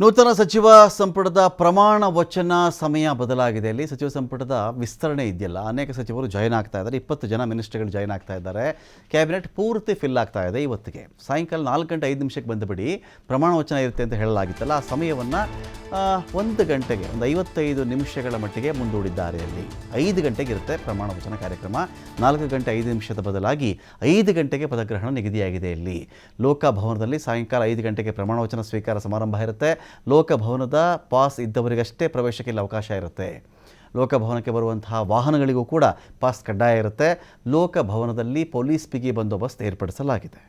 ನೂತನ ಸಚಿವ ಸಂಪುಟದ ಪ್ರಮಾಣ ವಚನ ಸಮಯ ಬದಲಾಗಿದೆ. ಅಲ್ಲಿ ಸಚಿವ ಸಂಪುಟದ ವಿಸ್ತರಣೆ ಇದೆಯಲ್ಲ, ಅನೇಕ ಸಚಿವರು ಜಾಯ್ನ್ ಆಗ್ತಾ ಇದ್ದಾರೆ. 20 ಜನ ಮಿನಿಸ್ಟರ್ಗಳು ಜಾಯ್ನ್ ಆಗ್ತಾ ಇದ್ದಾರೆ. ಕ್ಯಾಬಿನೆಟ್ ಪೂರ್ತಿ ಫಿಲ್ ಆಗ್ತಾ ಇದೆ. ಇವತ್ತಿಗೆ ಸಾಯಂಕಾಲ 4:05 ಬಂದುಬಿಡಿ ಪ್ರಮಾಣ ವಚನ ಇರುತ್ತೆ ಅಂತ ಹೇಳಲಾಗಿತ್ತಲ್ಲ, ಆ ಸಮಯವನ್ನು 1 ಗಂಟೆಗೆ ಒಂದು 55 ನಿಮಿಷಗಳ ಮಟ್ಟಿಗೆ ಮುಂದೂಡಿದ್ದಾರೆ. ಅಲ್ಲಿ 5 ಗಂಟೆಗೆ ಇರುತ್ತೆ ಪ್ರಮಾಣ ವಚನ ಕಾರ್ಯಕ್ರಮ. 4:05 ಬದಲಾಗಿ 5 ಗಂಟೆಗೆ ಪದಗ್ರಹಣ ನಿಗದಿಯಾಗಿದೆ. ಇಲ್ಲಿ ಲೋಕಭವನದಲ್ಲಿ ಸಾಯಂಕಾಲ 5 ಗಂಟೆಗೆ ಪ್ರಮಾಣ ವಚನ ಸ್ವೀಕಾರ ಸಮಾರಂಭ ಇರುತ್ತೆ. ಲೋಕಭವನದ ಪಾಸ್ ಇದ್ದವರಿಗಷ್ಟೇ ಪ್ರವೇಶಕ್ಕೆ ಇಲ್ಲಿ ಅವಕಾಶ ಇರುತ್ತೆ. ಲೋಕಭವನಕ್ಕೆ ಬರುವಂತಹ ವಾಹನಗಳಿಗೂ ಕೂಡ ಪಾಸ್ ಕಡ್ಡಾಯ ಇರುತ್ತೆ. ಲೋಕಭವನದಲ್ಲಿ ಪೊಲೀಸ್ ಬಿಗಿ ಬಂದೋಬಸ್ತ್ ಏರ್ಪಡಿಸಲಾಗಿದೆ.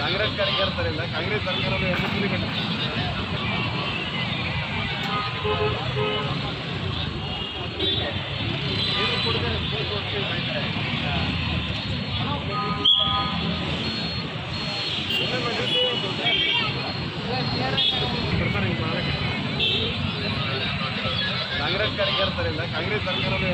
ಕಾಂಗ್ರೆಸ್ ಕಾರ್ಯಕರ್ತರಿಂದ ಕಾಂಗ್ರೆಸ್ ಸರ್ಕಾರದ ಕಾಂಗ್ರೆಸ್ ಕಾರ್ಯಕರ್ತರಿಂದ ಕಾಂಗ್ರೆಸ್ ಸರ್ಕಾರದ